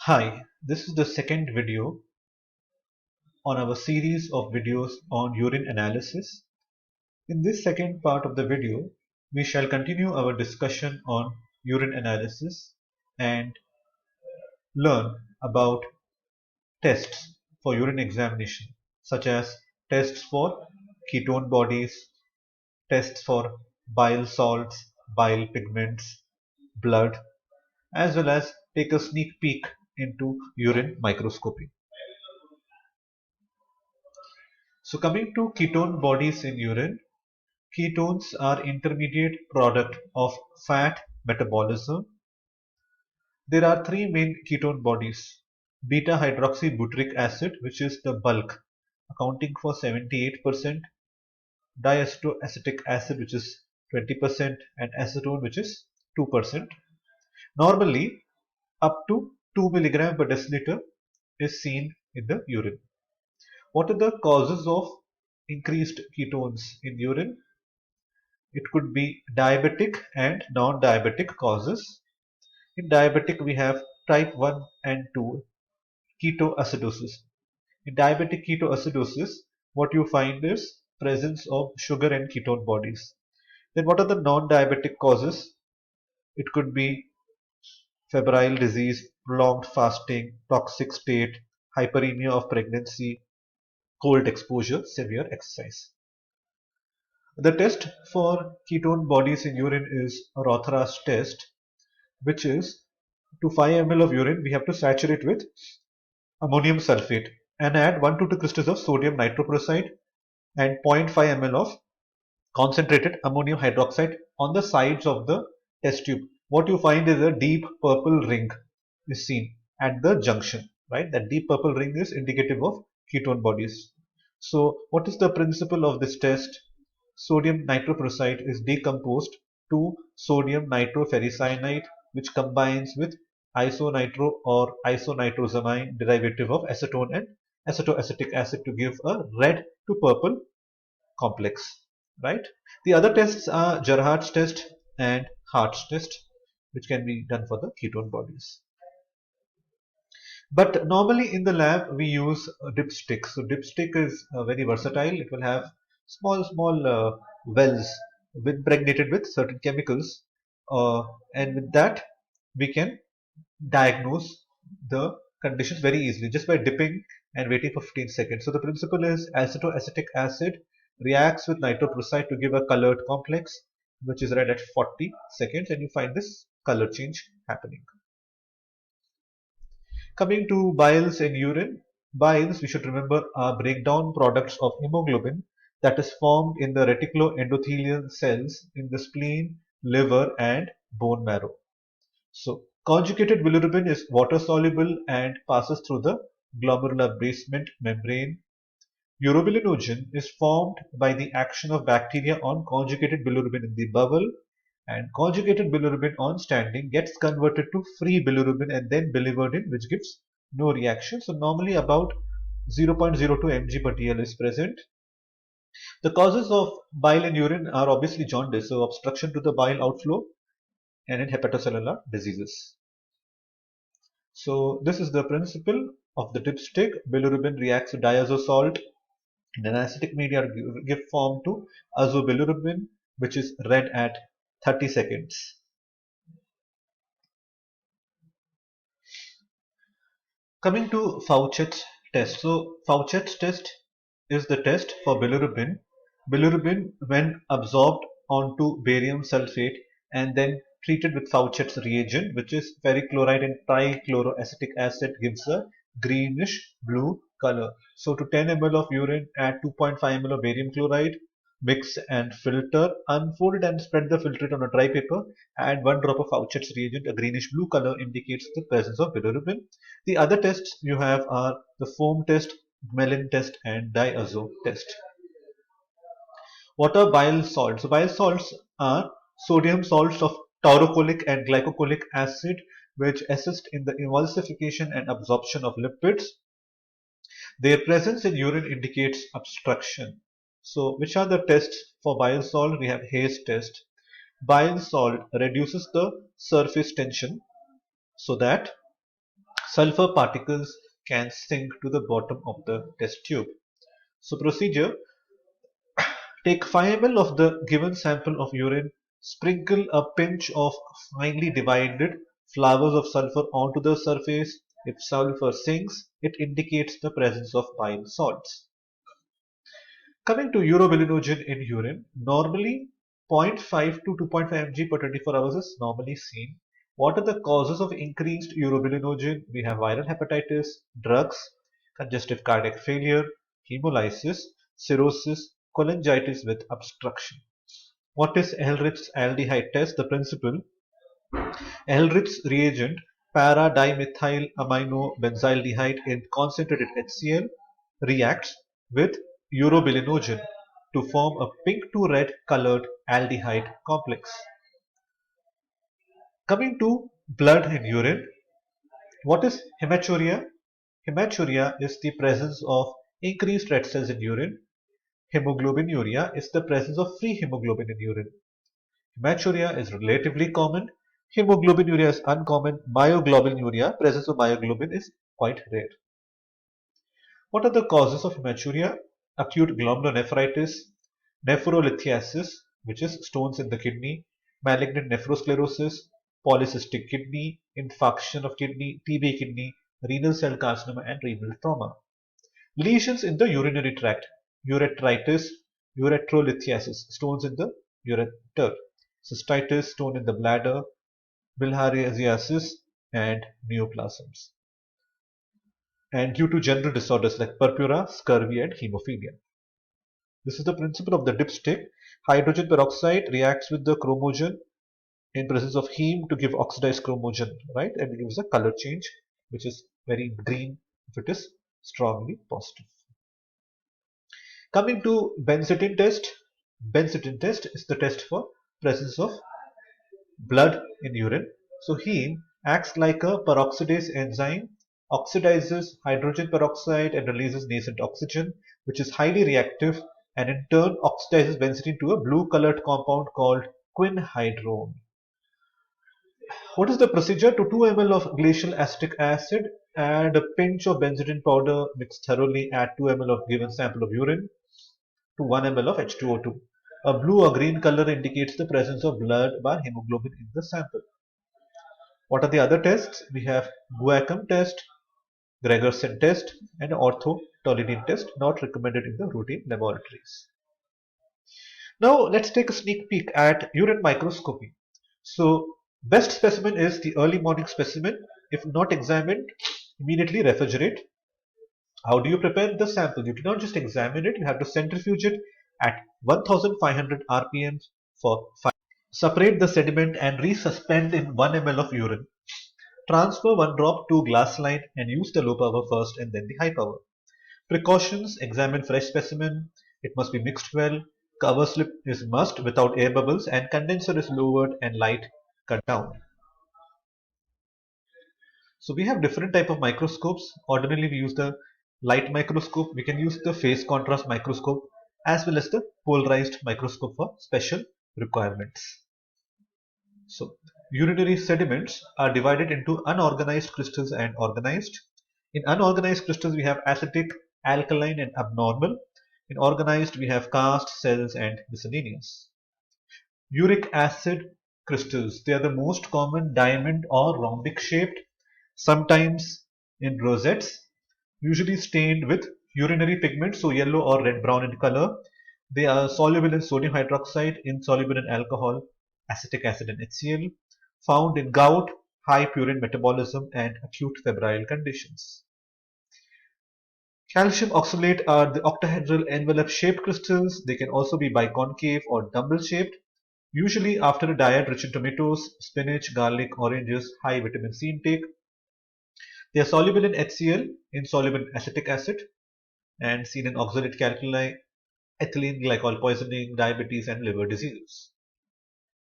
Hi, this is the second video on our series of videos on urine analysis. In this second part of the video, we shall continue our discussion on urine analysis and learn about tests for urine examination, such as tests for ketone bodies, tests for bile salts, bile pigments, blood, as well as take a sneak peek into urine microscopy. So coming to ketone bodies in urine, ketones are intermediate product of fat metabolism. There are three main ketone bodies. Beta hydroxybutyric acid, which is the bulk, accounting for 78%, diacetoacetic acid, which is 20%, and acetone, which is 2%. Normally, up to 2 milligram per deciliter is seen in the urine. What are the causes of increased ketones in urine? It could be diabetic and non-diabetic causes. In diabetic, we have type 1 and 2 ketoacidosis. In diabetic ketoacidosis, what you find is presence of sugar and ketone bodies. Then what are the non-diabetic causes? It could be febrile disease, prolonged fasting, toxic state, hyperemia of pregnancy, cold exposure, severe exercise. The test for ketone bodies in urine is a Rothera's test, which is to 5 ml of urine, we have to saturate with ammonium sulfate and add 1 to 2 crystals of sodium nitroprusside and zero point 0.5 ml of concentrated ammonium hydroxide on the sides of the test tube. What you find is a deep purple ring is seen at the junction, right? That deep purple ring is indicative of ketone bodies. So what is the principle of this test? Sodium nitroprusside is decomposed to sodium nitroferricyanide, which combines with isonitro or isonitrosamine derivative of acetone and acetoacetic acid to give a red to purple complex, right? The other tests are Gerhardt's test and Hart's test, which can be done for the ketone bodies. But normally in the lab we use a dipstick. So dipstick is very versatile. It will have small wells impregnated with certain chemicals, and with that we can diagnose the conditions very easily just by dipping and waiting for 15 seconds. So the principle is acetoacetic acid reacts with nitroprusside to give a colored complex, which is red at 40 seconds, and you find this color change happening. Coming to biles and urine, biles we should remember are breakdown products of hemoglobin that is formed in the reticuloendothelial cells in the spleen, liver and bone marrow. So conjugated bilirubin is water soluble and passes through the glomerular basement membrane. Urobilinogen is formed by the action of bacteria on conjugated bilirubin in the bowel, and conjugated bilirubin on standing gets converted to free bilirubin and then biliverdin, which gives no reaction. So normally about 0.02 mg per dl is present. The causes of bile in urine are obviously jaundice, so obstruction to the bile outflow, and in hepatocellular diseases. So this is the principle of the dipstick. Bilirubin reacts to diazo salt in an acidic media give form to azobilirubin, which is red at 30 seconds. Coming to Fauchett's test. So Fauchett's test is the test for bilirubin. Bilirubin, when absorbed onto barium sulfate and then treated with Fauchett's reagent, which is ferric chloride and trichloroacetic acid, gives a greenish blue color. So to 10 ml of urine, add 2.5 ml of barium chloride, mix and filter, unfold and spread the filtrate on a dry paper, add 1 drop of Fauchett's reagent. A greenish blue color indicates the presence of bilirubin. The other tests you have are the foam test, Gmelin test and diazo test. What are bile salts? So bile salts are sodium salts of taurocholic and glycocholic acid, which assist in the emulsification and absorption of lipids. Their presence in urine indicates obstruction. So which are the tests for bile salt? We have Hayes test. Bile salt reduces the surface tension so that sulfur particles can sink to the bottom of the test tube. So procedure: take 5 ml of the given sample of urine, sprinkle a pinch of finely divided flowers of sulfur onto the surface. If sulfur sinks, it indicates the presence of bile salts. Coming to urobilinogen in urine, normally 0.5 to 2.5 mg per 24 hours is normally seen. What are the causes of increased urobilinogen? We have viral hepatitis, drugs, congestive cardiac failure, hemolysis, cirrhosis, cholangitis with obstruction. What is Ehrlich's aldehyde test? The principle: Ehrlich's reagent para-dimethylamino-benzaldehyde in concentrated HCl reacts with urobilinogen to form a pink to red colored aldehyde complex. Coming to blood in urine, what is hematuria? Hematuria is the presence of increased red cells in urine. Hemoglobinuria is the presence of free hemoglobin in urine. Hematuria is relatively common. Hemoglobinuria is uncommon. Myoglobinuria, presence of myoglobin, is quite rare. What are the causes of hematuria? Acute glomerulonephritis, nephrolithiasis, which is stones in the kidney, malignant nephrosclerosis, polycystic kidney, infarction of kidney, TB kidney, renal cell carcinoma, and renal trauma. Lesions in the urinary tract, ureteritis, uretrolithiasis, stones in the ureter, cystitis, stone in the bladder, bilharziasis, and neoplasms. And due to general disorders like purpura, scurvy, and hemophilia. This is the principle of the dipstick. Hydrogen peroxide reacts with the chromogen in presence of heme to give oxidized chromogen, right? And it gives a color change, which is very green if it is strongly positive. Coming to Benzetin test. Benzetin test is the test for presence of blood in urine. So heme acts like a peroxidase enzyme, oxidizes hydrogen peroxide and releases nascent oxygen, which is highly reactive, and in turn oxidizes benzetin to a blue colored compound called quinhydrone. What is the procedure? To 2 ml of glacial acetic acid, add a pinch of benzetin powder, mix thoroughly, add 2 ml of given sample of urine to 1 ml of H2O2. A blue or green color indicates the presence of blood by hemoglobin in the sample. What are the other tests? We have Guacam test, Gregersen test, and orthotolidine test, not recommended in the routine laboratories. Now let's take a sneak peek at urine microscopy. So best specimen is the early morning specimen. If not examined, immediately refrigerate. How do you prepare the sample? You cannot just examine it, you have to centrifuge it at 1500 rpm for 5. Separate the sediment and resuspend in 1 ml of urine. Transfer 1 drop to glass line and use the low power first and then the high power. Precautions: examine fresh specimen. It must be mixed well. Cover slip is must without air bubbles, and condenser is lowered and light cut down. So we have different type of microscopes. Ordinarily we use the light microscope. We can use the phase contrast microscope as well as the polarized microscope for special requirements. So urinary sediments are divided into unorganized crystals and organized. In unorganized crystals we have acidic, alkaline, and abnormal. In organized we have cast, cells, and miscellaneous. Uric acid crystals, they are the most common, diamond or rhombic shaped, sometimes in rosettes, usually stained with urinary pigment, so yellow or red brown in color. They are soluble in sodium hydroxide, insoluble in alcohol, acetic acid, and HCl, found in gout, high purine metabolism, and acute febrile conditions. Calcium oxalate are the octahedral envelope shaped crystals. They can also be biconcave or dumbbell shaped, usually after a diet rich in tomatoes, spinach, garlic, oranges, high vitamin C intake. They are soluble in HCl, insoluble in acetic acid, and seen in oxalate calculi, ethylene glycol poisoning, diabetes, and liver diseases.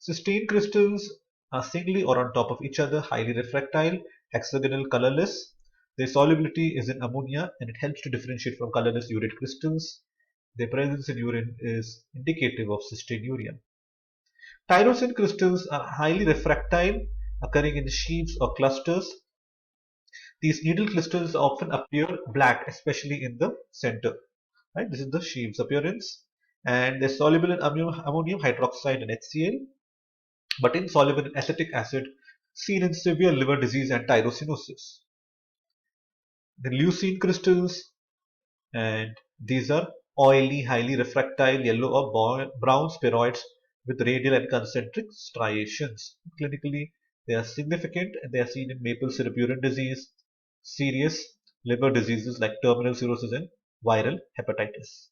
Cystine crystals are singly or on top of each other, highly refractile, hexagonal, colorless. Their solubility is in ammonia and it helps to differentiate from colorless urate crystals. Their presence in urine is indicative of cystinuria. Tyrosine crystals are highly refractile, occurring in sheaves or clusters. These needle crystals often appear black, especially in the center. Right? This is the sheaves appearance, and they're soluble in ammonium hydroxide and HCl, but insoluble in acetic acid, seen in severe liver disease and tyrosinosis. The leucine crystals, and these are oily, highly refractile yellow or brown spheroids with radial and concentric striations. Clinically, they are significant and they are seen in maple syrup urine disease, serious liver diseases like terminal cirrhosis and viral hepatitis.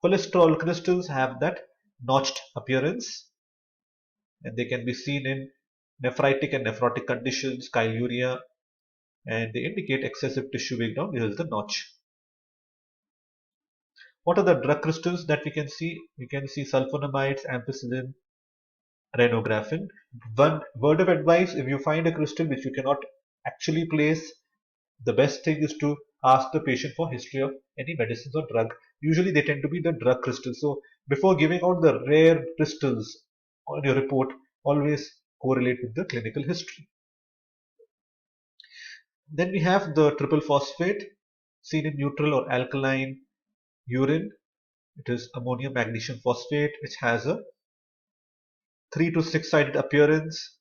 Cholesterol crystals have that notched appearance, and they can be seen in nephritic and nephrotic conditions, chyluria, and they indicate excessive tissue breakdown. This is the notch. What are the drug crystals that we can see? We can see sulfonamides, ampicillin, rhenographin. One word of advice: if you find a crystal which you cannot actually place, the best thing is to ask the patient for history of any medicines or drug. Usually they tend to be the drug crystals. So before giving out the rare crystals on your report, always correlate with the clinical history. Then we have the triple phosphate seen in neutral or alkaline urine. It is ammonium magnesium phosphate, which has a 3 to 6 sided appearance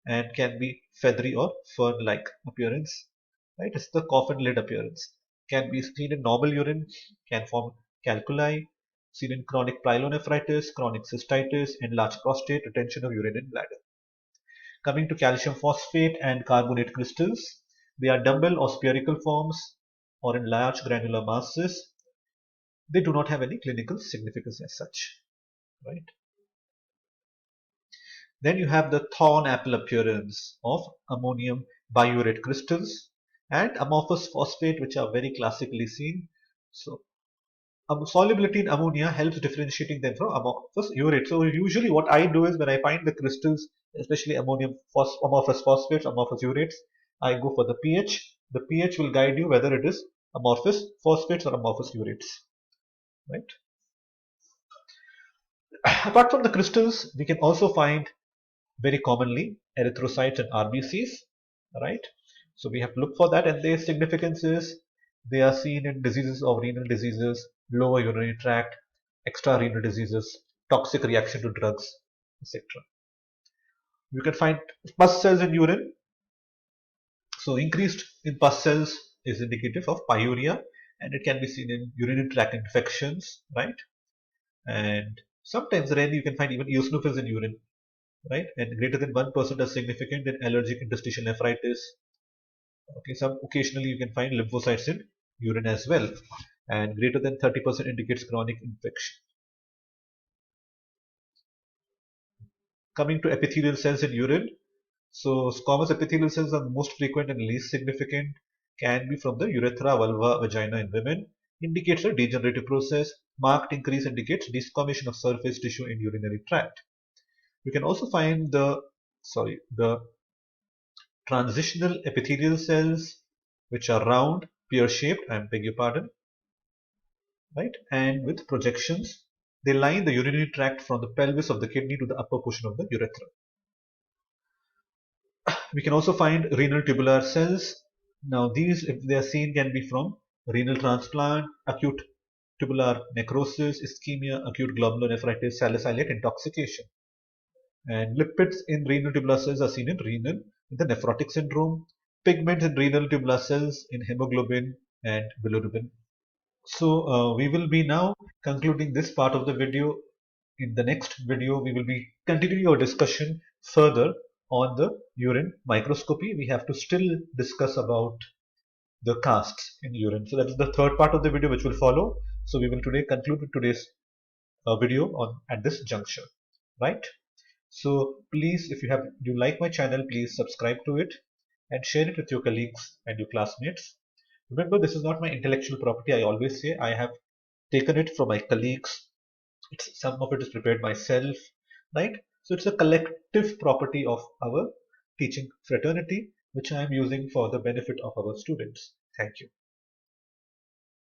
and can be feathery or fern like appearance. Right? It's the coffin lid appearance. Can be seen in normal urine, can form calculi, seen in chronic pyelonephritis, chronic cystitis, enlarged prostate, retention of urine in bladder. Coming to calcium phosphate and carbonate crystals, they are dumbbell or spherical forms or in large granular masses. They do not have any clinical significance as such. Right? Then you have the thorn apple appearance of ammonium biurate crystals and amorphous phosphate, which are very classically seen. So solubility in ammonia helps differentiating them from amorphous urate. So usually what I do is when I find the crystals, especially amorphous phosphates, amorphous urates, I go for the pH. The pH will guide you whether it is amorphous phosphates or amorphous urates. Right? Apart from the crystals, we can also find very commonly erythrocytes and RBCs, right? So we have to look for that, and their significance is they are seen in diseases of renal diseases, lower urinary tract, extra renal diseases, toxic reaction to drugs, etc. You can find pus cells in urine. So increased in pus cells is indicative of pyuria, and it can be seen in urinary tract infections, right? And sometimes rarely you can find even eosinophils in urine, right? And greater than 1% are significant in allergic interstitial nephritis. Okay, some occasionally you can find lymphocytes in urine as well, and greater than 30% indicates chronic infection. Coming to epithelial cells in urine, so squamous epithelial cells are most frequent and least significant, can be from the urethra, vulva, vagina in women, indicates a degenerative process. Marked increase indicates desquamation of surface tissue in urinary tract. You can also find the transitional epithelial cells, which are round, pear-shaped, I beg your pardon, right? And with projections, they line the urinary tract from the pelvis of the kidney to the upper portion of the urethra. We can also find renal tubular cells. Now these, if they are seen, can be from renal transplant, acute tubular necrosis, ischemia, acute glomerulonephritis, salicylate intoxication. And lipids in renal tubular cells are seen in the nephrotic syndrome, pigments in renal tubular cells in hemoglobin and bilirubin. So we will be now concluding this part of the video. In the next video, we will be continuing our discussion further on the urine microscopy. We have to still discuss about the casts in urine. So that is the third part of the video which will follow. So we will today conclude today's video on at this juncture, right? So please, if you like my channel, please subscribe to it and share it with your colleagues and your classmates. Remember, this is not my intellectual property. I always say I have taken it from my colleagues. Some of it is prepared myself, right? So it's a collective property of our teaching fraternity, which I am using for the benefit of our students. Thank you.